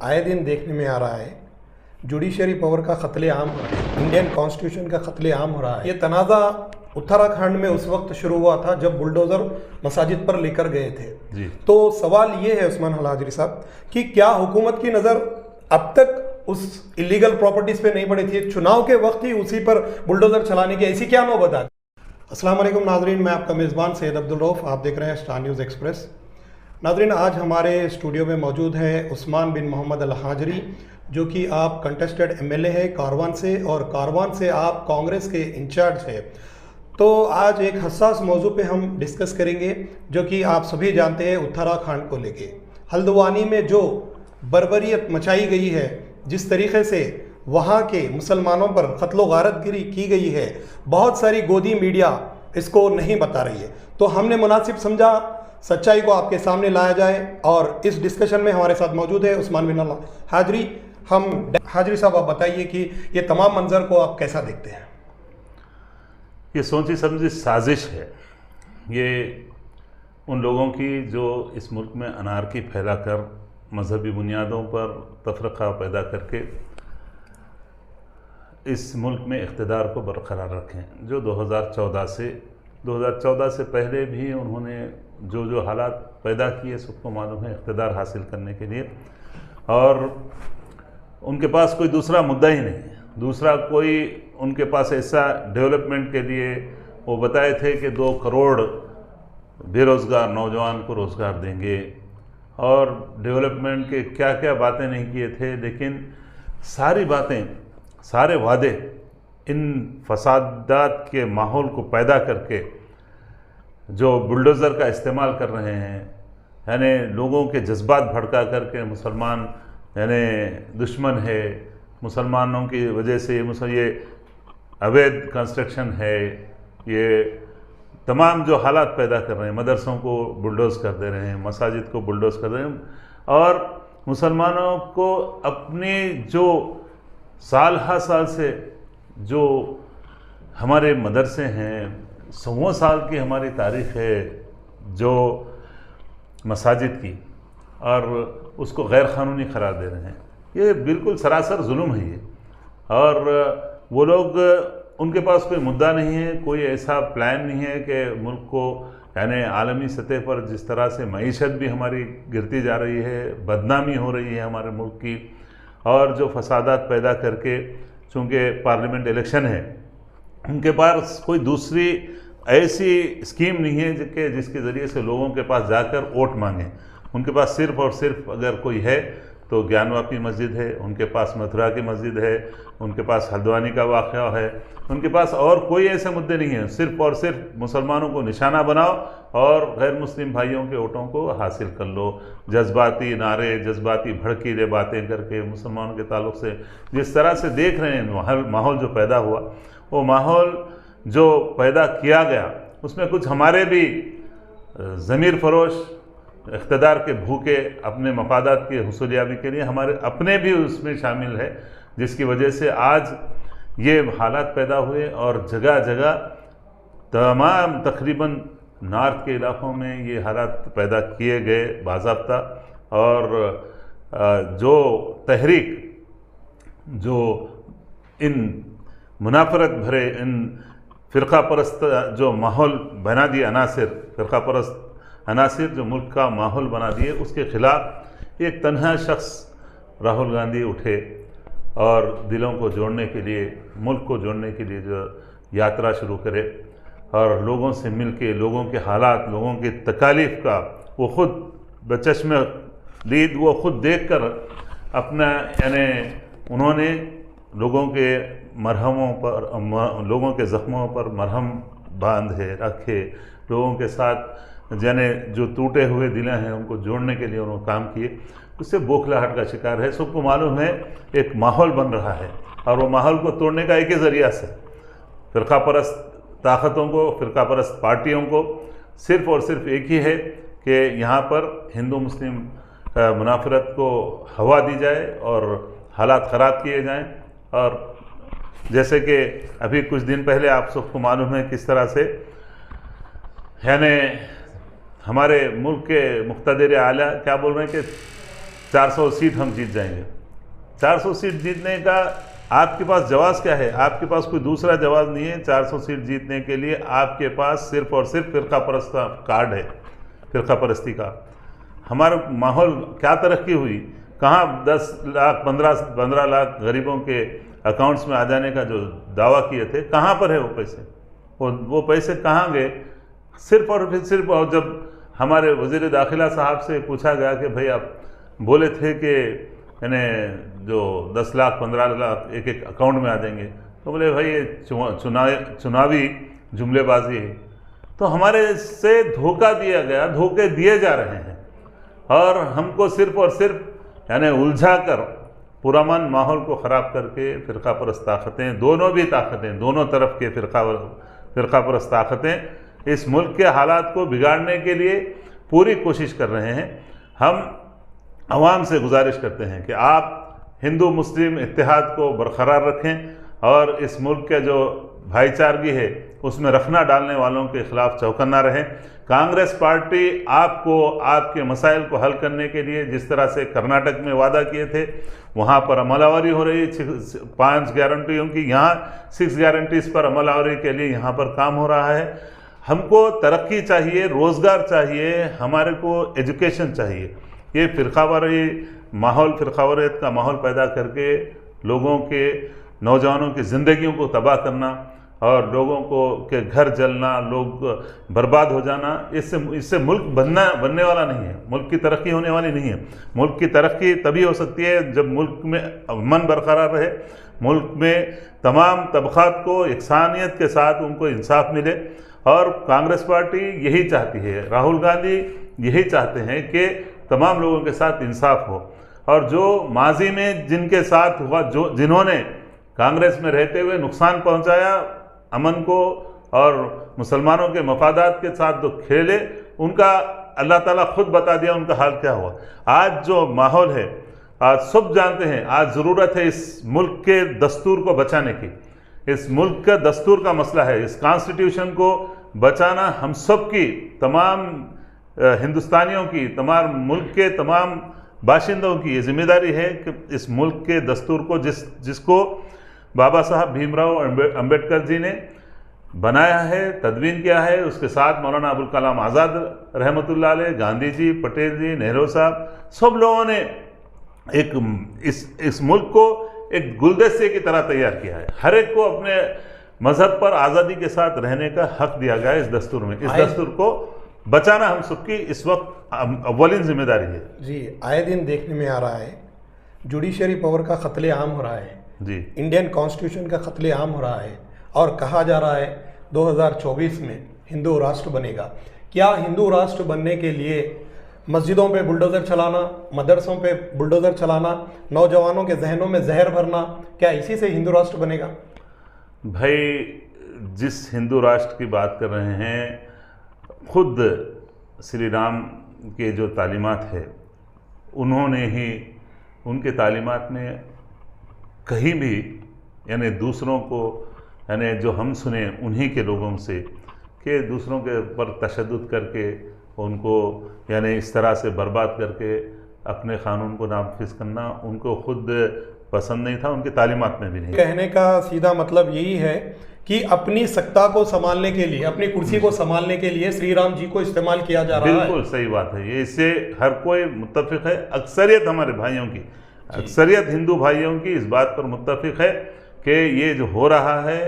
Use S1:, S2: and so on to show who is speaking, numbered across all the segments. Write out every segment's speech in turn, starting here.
S1: आए दिन देखने में आ रहा है। जुडिशरी पावर का कत्लेआम हो रहा है, इंडियन कॉन्स्टिट्यूशन का कत्लेआम हो रहा है। ये तनाज़ा उत्तराखंड में उस वक्त शुरू हुआ था जब बुलडोज़र मसाजिद पर लेकर गए थे
S2: जी।
S1: तो सवाल ये है उस्मान हाजरी साहब कि क्या हुकूमत की नज़र अब तक उस इलीगल प्रॉपर्टीज़ पे नहीं पड़ी थी? चुनाव के वक्त ही उसी पर बुलडोज़र चलाने की ऐसी क्या नौबत आ गई? अस्सलाम वालेकुम नाजरीन, मैं आपका मेज़बान सैयद अब्दुल रऊफ, आप देख रहे हैं स्टार न्यूज़ एक्सप्रेस। नाजरीन, आज हमारे स्टूडियो में मौजूद है उस्मान बिन मोहम्मद अल हाजरी, जो कि आप कंटेस्टेड एमएलए है कारवान से, और कारवान से आप कांग्रेस के इंचार्ज है। तो आज एक हसास मौजू पे हम डिस्कस करेंगे जो कि आप सभी जानते हैं, उत्तराखंड को लेके हल्द्वानी में जो बर्बरियत मचाई गई है, जिस तरीके से वहाँ के मुसलमानों पर कत्लो गारतगिरी की गई है, बहुत सारी गोदी मीडिया इसको नहीं बता रही है। तो हमने मुनासिब समझा सच्चाई को आपके सामने लाया जाए, और इस डिस्कशन में हमारे साथ मौजूद है उस्मान बिन हाजरी। हाजरी साहब, आप बताइए कि ये तमाम मंजर को आप कैसा देखते हैं?
S2: ये सोची समझी साजिश है, ये उन लोगों की जो इस मुल्क में अनारकी फैलाकर मजहबी बुनियादों पर तफरक़ा पैदा करके इस मुल्क में इक़्तिदार को बरकरार रखें। जो 2014 से पहले भी उन्होंने जो जो हालात पैदा किए सबको मालूम है, इक़्तिदार हासिल करने के लिए, और उनके पास कोई दूसरा मुद्दा ही नहीं है। दूसरा कोई उनके पास ऐसा डेवलपमेंट के लिए वो बताए थे कि 2 करोड़ बेरोज़गार नौजवान को रोज़गार देंगे, और डेवलपमेंट के क्या क्या बातें नहीं किए थे। लेकिन सारी बातें, सारे वादे इन फसादात के माहौल को पैदा करके जो बुलडोज़र का इस्तेमाल कर रहे हैं, यानी लोगों के जज्बात भड़का करके मुसलमान यानी दुश्मन है, मुसलमानों की वजह से ये अवैध कंस्ट्रक्शन है, ये तमाम जो हालात पैदा कर रहे हैं, मदरसों को बुलडोज़ कर दे रहे हैं, मसाजिद को बुलडोज़ कर दे रहे हैं, और मुसलमानों को अपने जो साल हर साल से जो हमारे मदरसे हैं, 100 साल की हमारी तारीख़ है जो मसाजिद की, और उसको गैर क़ानूनी करार दे रहे हैं। ये बिल्कुल सरासर जुल्म है ये। और वो लोग, उनके पास कोई मुद्दा नहीं है, कोई ऐसा प्लान नहीं है कि मुल्क को, यानी आलमी सतह पर जिस तरह से मईशत भी हमारी गिरती जा रही है, बदनामी हो रही है हमारे मुल्क की, और जो फसादात पैदा करके, चूँकि पार्लियामेंट इलेक्शन है, उनके पास कोई दूसरी ऐसी स्कीम नहीं है जिसके ज़रिए से लोगों के पास जाकर वोट मांगें। उनके पास सिर्फ़ और सिर्फ अगर कोई है तो ज्ञानवापी मस्जिद है, उनके पास मथुरा की मस्जिद है, उनके पास हल्द्वानी का वाक़या है, उनके पास और कोई ऐसे मुद्दे नहीं हैं। सिर्फ़ और सिर्फ मुसलमानों को निशाना बनाओ और गैर मुस्लिम भाइयों के वोटों को हासिल कर लो। जज्बाती नारे, जज्बाती भड़कीले बातें करके मुसलमानों के ताल्लुक़ से जिस तरह से देख रहे हैं माहौल जो पैदा हुआ, वो माहौल जो पैदा किया गया, उसमें कुछ हमारे भी ज़मीर फरोश, इक़्तिदार के भूखे, अपने मफादात की हुसूलियाबी के लिए हमारे अपने भी उसमें शामिल है, जिसकी वजह से आज ये हालात पैदा हुए। और जगह जगह तमाम तकरीबन नॉर्थ के इलाक़ों में ये हालात पैदा किए गए बाज़ाब्ता। और जो तहरीक, जो इन मुनाफरत भरे, इन फ़िरक़ा परस्त जो माहौल बना दिया, फ़िरक़ा परस्त अनासिर जो मुल्क का माहौल बना दिए, उसके ख़िलाफ़ एक तन्हा शख्स राहुल गांधी उठे और दिलों को जोड़ने के लिए, मुल्क को जोड़ने के लिए जो यात्रा शुरू करे, और लोगों से मिल के लोगों के हालात, लोगों की तकालीफ़ का वो ख़ुद बचश्मे दीद, वो ख़ुद देख कर अपना, यानी उन्होंने लोगों के मरहमों पर, लोगों के ज़ख्मों पर मरहम बांधे रखे, लोगों के साथ यानी जो टूटे हुए दिल हैं उनको जोड़ने के लिए उन्होंने काम किए। उससे बौखलाहट का शिकार है। सबको मालूम है एक माहौल बन रहा है, और वो माहौल को तोड़ने का एक ही ज़रिया से फ़िरक़ा परस्त ताकतों को, फ़िरक़ा परस्त पार्टियों को सिर्फ़ और सिर्फ एक ही है कि यहाँ पर हिंदू मुस्लिम मुनाफरत को हवा दी जाए और हालात ख़राब किए जाएँ। और जैसे कि अभी कुछ दिन पहले आप सबको मालूम है किस तरह से यानी हमारे मुल्क के मुक़्तदिर आला क्या बोल रहे हैं कि 400 सीट हम जीत जाएंगे। 400 सीट जीतने का आपके पास जवाब क्या है? आपके पास कोई दूसरा जवाब नहीं है। 400 सीट जीतने के लिए आपके पास सिर्फ और सिर्फ फ़िरका परस्त कार्ड है, फ़िरका परस्ती का। हमारा माहौल क्या तरक्की हुई? कहाँ 10 लाख 15 लाख गरीबों के अकाउंट्स में आ जाने का जो दावा किए थे, कहाँ पर है वो पैसे? वो पैसे कहाँ गए? सिर्फ और सिर्फ, और जब हमारे वज़ीर दाखिला साहब से पूछा गया कि भाई आप बोले थे कि यानी जो 10 लाख 15 लाख एक एक अकाउंट में आ जाएंगे, तो बोले भाई ये चुनावी जुमलेबाजी है। तो हमारे से धोखा दिया गया, धोखे दिए जा रहे हैं, और हमको सिर्फ और सिर्फ यानी उलझा कर पुरअमन माहौल को ख़राब करके फ़िरका परस्त ताकतें, दोनों तरफ के फ़िरका परस्त ताकतें इस मुल्क के हालात को बिगाड़ने के लिए पूरी कोशिश कर रहे हैं। हम आवाम से गुजारिश करते हैं कि आप हिंदू मुस्लिम इत्तेहाद को बरकरार रखें और इस मुल्क के जो भाईचारगी है उसमें रखना डालने वालों के खिलाफ चौकन्ना रहें। कांग्रेस पार्टी आपको आपके मसाइल को हल करने के लिए जिस तरह से कर्नाटक में वादा किए थे, वहाँ पर अमलावरी हो रही है 5 गारंटियों की, यहाँ 6 गारंटीज़ पर अमलावरी के लिए यहाँ पर काम हो रहा है। हमको तरक्की चाहिए, रोज़गार चाहिए, हमारे को एजुकेशन चाहिए। ये फ़िरकावारियत का माहौल पैदा करके लोगों के, नौजवानों की ज़िंदगियों को तबाह करना और लोगों को के घर जलना, लोग बर्बाद हो जाना, इससे मुल्क बनने वाला नहीं है, मुल्क की तरक्की होने वाली नहीं है। मुल्क की तरक्की तभी हो सकती है जब मुल्क में अमन बरकरार रहे, मुल्क में तमाम तबक़ात को यकसानियत के साथ उनको इंसाफ मिले, और कांग्रेस पार्टी यही चाहती है, राहुल गांधी यही चाहते हैं कि तमाम लोगों के साथ इंसाफ हो। और जो माजी में जिनके साथ हुआ, जिन्होंने कांग्रेस में रहते हुए नुकसान पहुंचाया अमन को और मुसलमानों के मफादात के साथ जो खेले, उनका अल्लाह ताला खुद बता दिया उनका हाल क्या हुआ। आज जो माहौल है, आज सब जानते हैं, आज ज़रूरत है इस मुल्क के दस्तूर को बचाने की। इस मुल्क का दस्तूर का मसला है, इस कॉन्स्टिट्यूशन को बचाना हम सब की, तमाम हिंदुस्तानियों की, तमाम मुल्क के तमाम बाशिंदों की ये जिम्मेदारी है कि इस मुल्क के दस्तूर को जिसको बाबा साहब भीमराव अंबेडकर जी ने बनाया है, तदवीन किया है, उसके साथ मौलाना अबुल कलाम आज़ाद रहमतुल्लाह अलैह, गांधी जी, पटेल जी, नेहरू साहब, सब लोगों ने इस मुल्क को एक गुलदस्ते की तरह तैयार किया है। हर एक को अपने मज़हब पर आज़ादी के साथ रहने का हक दिया गया है इस दस्तूर में। इस दस्तूर को बचाना हम सबकी इस वक्त अव्वलीन जिम्मेदारी है।
S1: जी, आए दिन देखने में आ रहा है जुडिशरी पावर का कत्ले आम हो रहा है
S2: जी,
S1: इंडियन कॉन्स्टिट्यूशन का कत्ले आम हो रहा है, और कहा जा रहा है 2024 में हिंदू राष्ट्र बनेगा। क्या हिंदू राष्ट्र बनने के लिए मस्जिदों पे बुलडोज़र चलाना, मदरसों पे बुलडोज़र चलाना, नौजवानों के जहनों में जहर भरना, क्या इसी से हिंदू राष्ट्र बनेगा?
S2: भाई, जिस हिंदू राष्ट्र की बात कर रहे हैं, खुद श्री राम के जो तालीमात है, उन्होंने ही उनके तालीमात में कहीं भी यानी दूसरों को, यानी जो हम सुने उन्हीं के लोगों से, कि दूसरों के ऊपर तशद्दुद करके उनको यानी इस तरह से बर्बाद करके अपने क़ानून को नाफिज करना उनको खुद पसंद नहीं था, उनकी तालीमात में भी नहीं।
S1: कहने का सीधा मतलब यही है कि अपनी सत्ता को संभालने के लिए, अपनी कुर्सी को संभालने के लिए श्री राम जी को इस्तेमाल किया जा रहा है।
S2: बिल्कुल सही बात है, ये इससे हर कोई मुत्तफिक है। अक्सरियत हमारे भाइयों की, अक्सरियत हिंदू भाइयों की इस बात पर मुत्तफिक है कि ये जो हो रहा है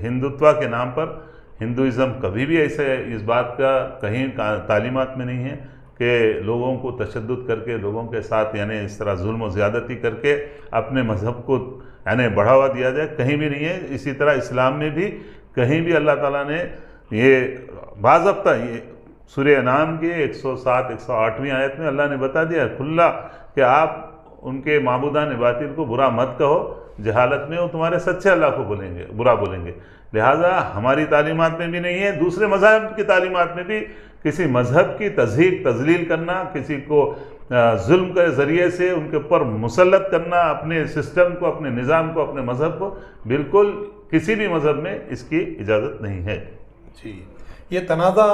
S2: हिंदुत्व के नाम पर, हिंदुइज़्म कभी भी ऐसे इस बात का कहीं तालीमात में नहीं है कि लोगों को तशद्दुद करके, लोगों के साथ यानी इस तरह जुल्म और ज़्यादती करके अपने मज़हब को यानी बढ़ावा दिया जाए, कहीं भी नहीं है। इसी तरह इस्लाम में भी कहीं भी अल्लाह ताला ने ये बाज़ाब्ता, ये सूरह अनाम की 107-108वीं आयत में अल्लाह ने बता दिया खुल्ला कि आप उनके माबूदान बातिल को बुरा मत कहो, जहालत में वो तुम्हारे सच्चे अल्लाह को बोलेंगे, बुरा बोलेंगे। लिहाजा हमारी तालीमात में भी नहीं है, दूसरे मज़हब की तालीमात में भी किसी मज़हब की तज़हीक तज़लील करना, किसी को जुल्म के ज़रिए से उनके ऊपर मुसल्लत करना, अपने सिस्टम को, अपने निज़ाम को, अपने मज़हब को, बिल्कुल किसी भी मज़हब में इसकी इजाज़त नहीं है।
S1: जी, ये तनाज़ा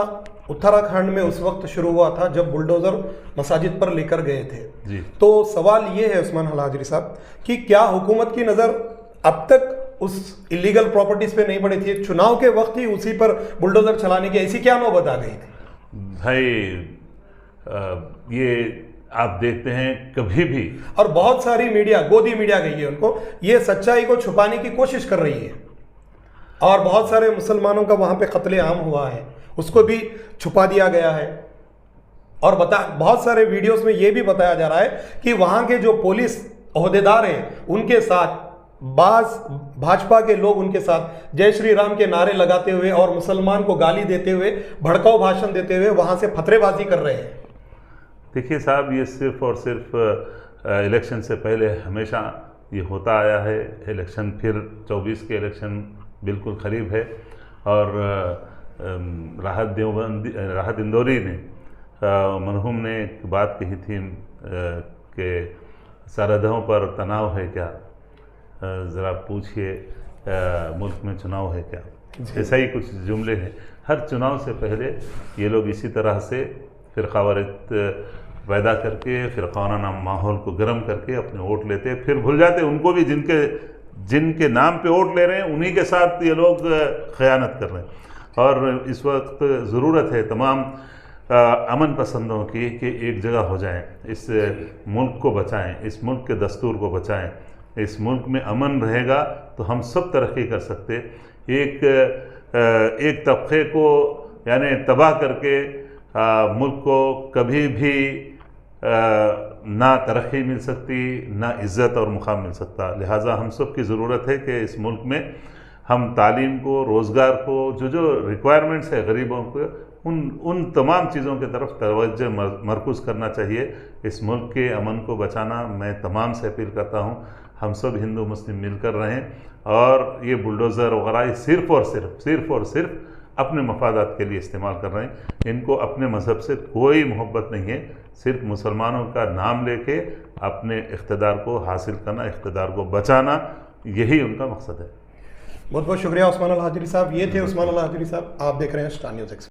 S1: उत्तराखंड में उस वक्त शुरू हुआ था जब बुलडोज़र मसाजिद पर लेकर गए थे।
S2: जी।
S1: तो सवाल ये है उस्मान हलाजरी साहब कि क्या हुकूमत की नज़र अब तक उस इलीगल प्रॉपर्टीज़ पे नहीं पड़ी थी? चुनाव के वक्त ही उसी पर बुलडोज़र चलाने की ऐसी क्या नौबत आ गई थी?
S2: भाई ये आप देखते हैं कभी भी,
S1: और बहुत सारी मीडिया, गोदी मीडिया गई है उनको, ये सच्चाई को छुपाने की कोशिश कर रही है। और बहुत सारे मुसलमानों का वहाँ पे कत्ले आम हुआ है, उसको भी छुपा दिया गया है। और बहुत सारे वीडियोस में ये भी बताया जा रहा है कि वहाँ के जो पुलिस ओहदेदार हैं उनके साथ भाजपा के लोग उनके साथ जय श्री राम के नारे लगाते हुए और मुसलमान को गाली देते हुए, भड़काऊ भाषण देते हुए वहाँ से फतरेबाजी कर रहे हैं।
S2: देखिए साहब, ये सिर्फ और सिर्फ इलेक्शन से पहले हमेशा ये होता आया है। इलेक्शन फिर 24 के इलेक्शन बिल्कुल करीब है और राहत इंदौरी ने मरहूम ने एक बात कही थी कि सरहदों पर तनाव है क्या, ज़रा पूछिए मुल्क में चुनाव है क्या। ऐसा ही कुछ जुमले हैं। हर चुनाव से पहले ये लोग इसी तरह से फ़िरक़ावारियत पैदा करके, फ़िरक़ावाराना माहौल को गर्म करके अपने वोट लेते, फिर भूल जाते उनको भी जिनके नाम पे वोट ले रहे हैं उन्हीं के साथ ये लोग ख़यानत कर रहे हैं। और इस वक्त ज़रूरत है तमाम अमन पसंदों की कि एक जगह हो जाएं, इस मुल्क को बचाएं, इस मुल्क के दस्तूर को बचाएं। इस मुल्क में अमन रहेगा तो हम सब तरक्की कर सकते। एक तबके को यानी तबाह करके मुल्क को कभी भी ना तरक्की मिल सकती, ना इज़्ज़त और मुकाम मिल सकता। लिहाजा हम सब की ज़रूरत है कि इस मुल्क में हम तालीम को, रोज़गार को, जो रिक्वायरमेंट्स है गरीबों को, उन तमाम चीज़ों की तरफ तवज्जो मरकूज़ करना चाहिए। इस मुल्क के अमन को बचाना मैं तमाम से अपील करता हूँ। हम सब हिंदू मुस्लिम मिलकर रहें और ये बुलडोज़र वगैरह सिर्फ़ और सिर्फ अपने मफादात के लिए इस्तेमाल कर रहे हैं। इनको अपने मज़हब से कोई मोहब्बत नहीं है, सिर्फ मुसलमानों का नाम लेके अपने इक़्तिदार को हासिल करना, इक़्तिदार को बचाना, यही उनका मकसद है।
S1: बहुत बहुत शुक्रिया उस्मान अल हाजिरी साहब। ये थे उस्मान अल हाजिरी साहब। आप देख रहे हैं स्टार न्यूज़ एक्सप्रेस।